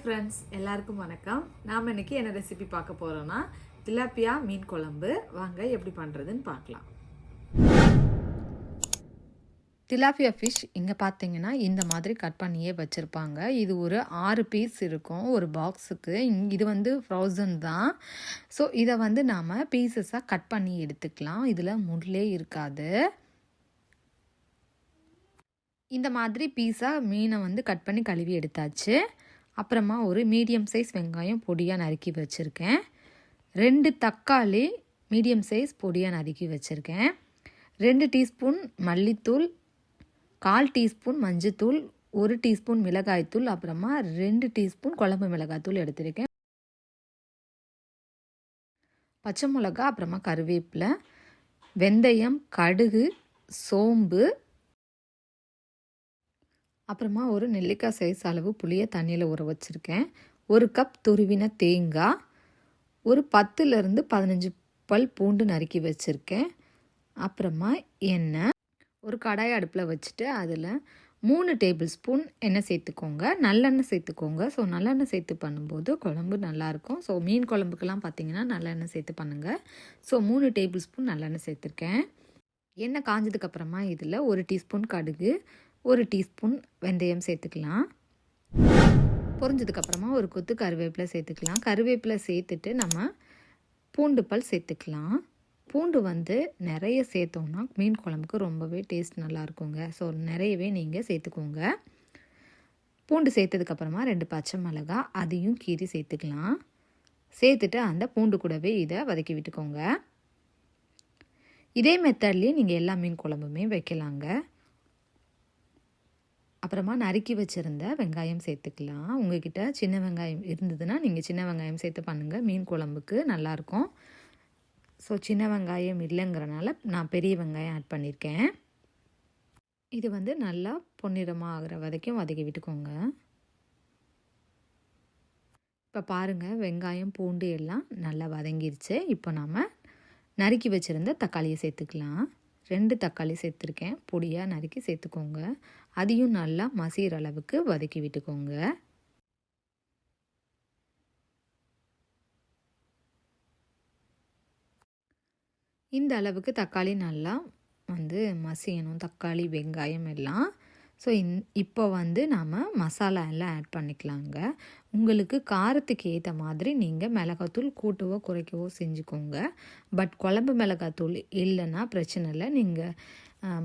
Friends, எல்லாருக்கும் வணக்கம். நாம் இன்னைக்கு என்ன ரெசிபி பார்க்க போகிறோன்னா திலாப்பியா மீன் குழம்பு. வாங்க எப்படி பண்ணுறதுன்னு பார்க்கலாம். திலாப்பியா ஃபிஷ் இங்கே பார்த்தீங்கன்னா இந்த மாதிரி கட் பண்ணியே வச்சுருப்பாங்க. இது ஒரு 6 பீஸ் இருக்கும் ஒரு பாக்ஸுக்கு. இது வந்து ஃப்ரோசன் தான். ஸோ இதை வந்து நாம் பீசஸாக கட் பண்ணி எடுத்துக்கலாம். இதில் முள்ளே இருக்காது. இந்த மாதிரி பீஸாக மீனை வந்து கட் பண்ணி கழுவி எடுத்தாச்சு. அப்புறமா ஒரு மீடியம் சைஸ் வெங்காயம் பொடியாக நறுக்கி வச்சுருக்கேன். 2 தக்காளி மீடியம் சைஸ் பொடியாக நறுக்கி வச்சுருக்கேன். 2 டீஸ்பூன் மல்லித்தூள், 1/4 டீஸ்பூன் மஞ்சத்தூள், 1 டீஸ்பூன் மிளகாய்த்தூள், அப்புறமா 2 டீஸ்பூன் குழம்பு மிளகாய்த்தூள் எடுத்துருக்கேன். பச்சை மிளகா, அப்புறமா கருவேப்பிலை, வெந்தயம், கடுகு, சோம்பு, அப்புறமா ஒரு நெல்லிக்காய் சைஸ் அளவு புளியை தண்ணியில் ஊற வச்சுருக்கேன். 1 கப் துருவின தேங்காய், ஒரு 10லேருந்து 15 பல் பூண்டு நறுக்கி வச்சுருக்கேன். அப்புறமா எண்ணெய், ஒரு கடாய் அடுப்பில் வச்சுட்டு அதில் 3 டேபிள் ஸ்பூன் எண்ணெய் சேர்த்துக்கோங்க. நல்லெண்ணெய் சேர்த்துக்கோங்க. ஸோ நல்லெண்ணெய் சேர்த்து பண்ணும்போது குழம்பு நல்லாயிருக்கும். ஸோ மீன் குழம்புக்கெல்லாம் பார்த்தீங்கன்னா நல்லெண்ணெய் சேர்த்து பண்ணுங்கள். ஸோ 3 டேபிள் ஸ்பூன் நல்லெண்ணெய் சேர்த்துருக்கேன். எண்ணெய் காஞ்சதுக்கப்புறமா இதில் 1 டீஸ்பூன் கடுகு, 1 டீஸ்பூன் வெந்தயம் சேர்த்துக்கலாம். பொரிஞ்சதுக்கப்புறமா ஒரு கொத்து கருவேப்பிலை சேர்த்துக்கலாம். கருவேப்பிலை சேர்த்துட்டு நம்ம பூண்டு பல் சேர்த்துக்கலாம். பூண்டு வந்து நிறைய சேர்த்தோம்னா மீன் குழம்புக்கு ரொம்பவே டேஸ்ட் நல்லாயிருக்குங்க. ஸோ நிறையவே நீங்கள் சேர்த்துக்கோங்க. பூண்டு சேர்த்ததுக்கப்புறமா 2 பச்சை மிளகா அதையும் கீறி சேர்த்துக்கலாம். சேர்த்துட்டு அந்த பூண்டு கூடவே இதை வதக்கி விட்டுக்கோங்க. இதே மெத்தட்லேயே நீங்கள் எல்லா மீன் குழம்புமே வைக்கலாங்க. அப்புறமா நறுக்கி வச்சுருந்த வெங்காயம் சேர்த்துக்கலாம். உங்கள்கிட்ட சின்ன வெங்காயம் இருந்ததுன்னா நீங்கள் சின்ன வெங்காயம் சேர்த்து பண்ணுங்கள். மீன் குழம்புக்கு நல்லாயிருக்கும். ஸோ சின்ன வெங்காயம் இல்லைங்கிறனால நான் பெரிய வெங்காயம் ஆட் பண்ணியிருக்கேன். இது வந்து நல்லா பொன்னிறமாக ஆகிற வரைக்கும் வதக்கி விட்டுக்கோங்க. இப்போ பாருங்கள், வெங்காயம் பூண்டு எல்லாம் நல்லா வதங்கிருச்சு. இப்போ நாம் நறுக்கி வச்சுருந்த தக்காளியை சேர்த்துக்கலாம். 2 தக்காளி சேர்த்துருக்கேன். பொடியாக நறுக்கி சேர்த்துக்கோங்க. அதையும் நல்லா மசிகிற அளவுக்கு வதக்கி விட்டுக்கோங்க. இந்த அளவுக்கு தக்காளி நல்லா வந்து மசியணும், தக்காளி வெங்காயம் எல்லாம். ஸோ இப்போ வந்து நாம் மசாலா எல்லாம் ஆட் பண்ணிக்கலாங்க. உங்களுக்கு காரத்துக்கு ஏற்ற மாதிரி நீங்கள் மிளகாத்தூள் கூட்டவோ குறைக்கவோ செஞ்சுக்கோங்க. பட் குழம்பு மிளகாத்தூள் இல்லைன்னா பிரச்சனை இல்லை. நீங்கள்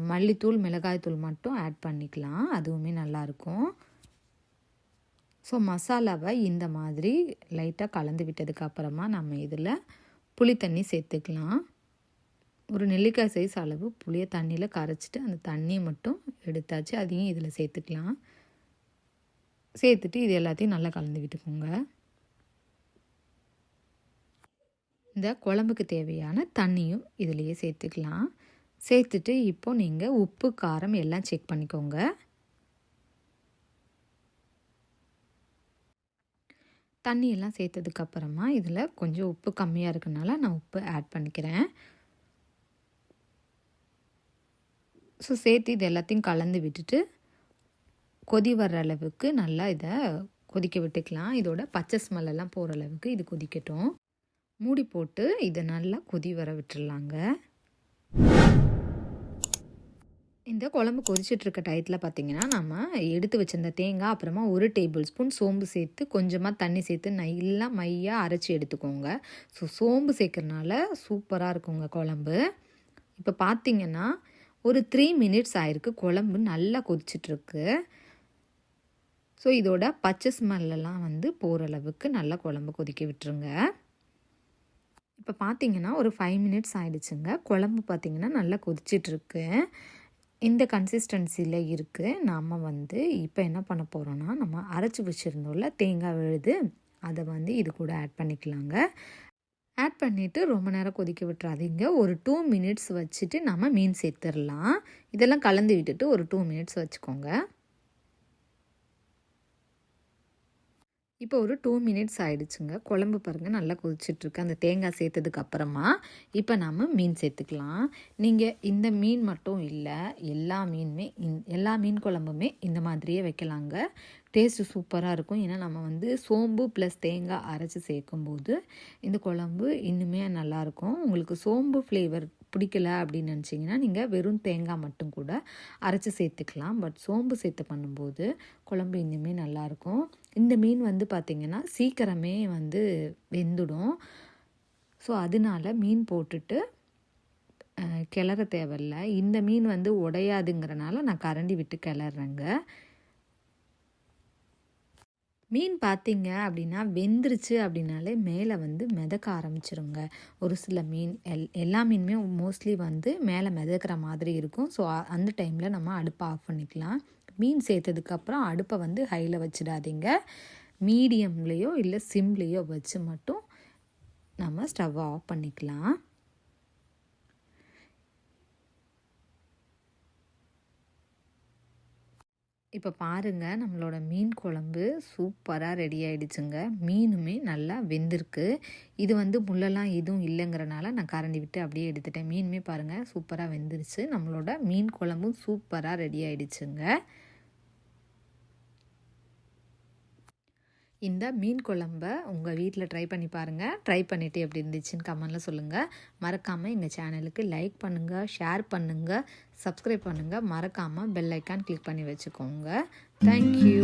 மல்லித்தூள் மிளகாய்த்தூள் மட்டும் ஆட் பண்ணிக்கலாம். அதுவுமே நல்லாயிருக்கும். ஸோ மசாலாவை இந்த மாதிரி லைட்டாக கலந்து விட்டதுக்கப்புறமா நம்ம இதில் புளி தண்ணி சேர்த்துக்கலாம். ஒரு நெல்லிக்காய் சைஸ் அளவு புளியை தண்ணியில் கரைச்சிட்டு அந்த தண்ணியை மட்டும் எடுத்தாச்சு. அதையும் இதில் சேர்த்துக்கலாம். சேர்த்துட்டு இது எல்லாத்தையும் நல்லா கலந்து விட்டுக்கோங்க. இந்த குழம்புக்கு தேவையான தண்ணியும் இதிலையே சேர்த்துக்கலாம். சேர்த்துட்டு இப்போ நீங்கள் உப்பு காரம் எல்லாம் செக் பண்ணிக்கோங்க. தண்ணியெல்லாம் சேர்த்ததுக்கப்புறமா இதில் கொஞ்சம் உப்பு கம்மியாக இருக்கனால நான் உப்பு ஆட் பண்ணிக்கிறேன். ஸோ சேர்த்து இது எல்லாத்தையும் கலந்து விட்டுட்டு கொதி வர்ற அளவுக்கு நல்லா இதை கொதிக்க விட்டுக்கலாம். இதோட பச்சை ஸ்மெல்லாம் போகிற அளவுக்கு இது கொதிக்கட்டும். மூடி போட்டு இதை நல்லா கொதி வர விட்டுடலாங்க. இந்த குழம்பு கொதிச்சிட்ருக்க டயத்தில் பார்த்திங்கன்னா நம்ம எடுத்து வச்சிருந்த தேங்காய், அப்புறமா 1 டேபிள் ஸ்பூன் சோம்பு சேர்த்து கொஞ்சமாக தண்ணி சேர்த்து நல்லா மையாக அரைச்சி எடுத்துக்கோங்க. ஸோ சோம்பு சேர்க்கறனால சூப்பராக இருக்குங்க குழம்பு. இப்போ பார்த்திங்கன்னா ஒரு 3 மினிட்ஸ் ஆயிருக்கு. குழம்பு நல்லா கொதிச்சிட்ருக்கு. ஸோ இதோட பச்சை ஸ்மெல்லாம் வந்து போகிற அளவுக்கு நல்லா குழம்பு கொதிக்க விட்டுருங்க. இப்போ பார்த்திங்கன்னா ஒரு 5 மினிட்ஸ் ஆகிடுச்சுங்க. குழம்பு பார்த்திங்கன்னா நல்லா கொதிச்சிட்ருக்கு. இந்த கன்சிஸ்டன்சியில் இருக்குது. நாம் வந்து இப்போ என்ன பண்ண போகிறோன்னா, நம்ம அரைச்சி வச்சுருந்தோம்ல தேங்காய் விழுது, அதை வந்து இது கூட ஆட் பண்ணிக்கலாங்க. ஆட் பண்ணிவிட்டு ரொம்ப நேரம் கொதிக்க விட்டுறாதீங்க. ஒரு 2 மினிட்ஸ் வச்சுட்டு நம்ம மீன் சேர்த்துடலாம். இதெல்லாம் கலந்து விட்டுட்டு ஒரு 2 மினிட்ஸ் வச்சுக்கோங்க. இப்போ ஒரு 2 மினிட்ஸ் ஆயிடுச்சுங்க. குழம்பு பாருங்கள் நல்லா கொதிச்சிட்ருக்கு. அந்த தேங்காய் சேர்த்ததுக்கு அப்புறமா இப்போ நாம் மீன் சேர்த்துக்கலாம். நீங்கள் இந்த மீன் மட்டும் இல்லை, எல்லா மீன் குழம்புமே இந்த மாதிரியே வைக்கலாங்க. டேஸ்ட்டு சூப்பராக இருக்கும். ஏன்னா நம்ம வந்து சோம்பு ப்ளஸ் தேங்காய் அரைச்சி சேர்க்கும்போது இந்த குழம்பு இன்னுமே நல்லாயிருக்கும். உங்களுக்கு சோம்பு ஃப்ளேவர் பிடிக்கல அப்படின்னு நினச்சிங்கன்னா நீங்கள் வெறும் தேங்காய் மட்டும் கூட அரைச்சி சேர்த்துக்கலாம். பட் சோம்பு சேர்த்து பண்ணும்போது குழம்பு இன்னுமே நல்லாயிருக்கும். இந்த மீன் வந்து பார்த்திங்கன்னா சீக்கிரமே வந்து வெந்துடும். ஸோ அதனால மீன் போட்டுட்டு கிளற தேவையில்ல. இந்த மீன் வந்து உடையாதுங்கிறனால நான் கரண்டி விட்டு கிளறேங்க. மீன் பார்த்திங்க அப்படின்னா வெந்துருச்சு அப்படின்னாலே மேலே வந்து மிதக்க ஆரம்பிச்சிருங்க. ஒரு சில மீன் எல்லா மீனுமே மோஸ்ட்லி வந்து மேலே மிதக்கிற மாதிரி இருக்கும். ஸோ அந்த டைமில் நம்ம அடுப்பை ஆஃப் பண்ணிக்கலாம். மீன் சேர்த்ததுக்கப்புறம் அடுப்பை வந்து ஹையில் வச்சிடாதீங்க. மீடியம்லேயோ இல்லை சிம்லேயோ வச்சு மட்டும் நம்ம ஸ்டவ்வை ஆஃப் பண்ணிக்கலாம். இப்போ பாருங்கள், நம்மளோட மீன் குழம்பு சூப்பராக ரெடி ஆகிடுச்சுங்க. மீனுமே நல்லா வெந்திருக்கு. இது வந்து முள்ளெல்லாம் எதுவும் இல்லைங்கிறனால நான் கரண்டி விட்டு அப்படியே எடுத்துட்டேன். மீனுமே பாருங்கள் சூப்பராக வெந்துருச்சு. நம்மளோட மீன் குழம்பும் சூப்பராக ரெடி ஆகிடுச்சுங்க. இந்த மீன் குழம்ப உங்கள் வீட்டில் ட்ரை பண்ணி பாருங்கள். ட்ரை பண்ணிவிட்டு எப்படி இருந்துச்சுன்னு கமெண்டில் சொல்லுங்கள். மறக்காமல் எங்கள் சேனலுக்கு லைக் பண்ணுங்கள், ஷேர் பண்ணுங்கள், சப்ஸ்கிரைப் பண்ணுங்கள். மறக்காமல் பெல் ஐக்கான் கிளிக் பண்ணி வச்சுக்கோங்க. தேங்க்யூ.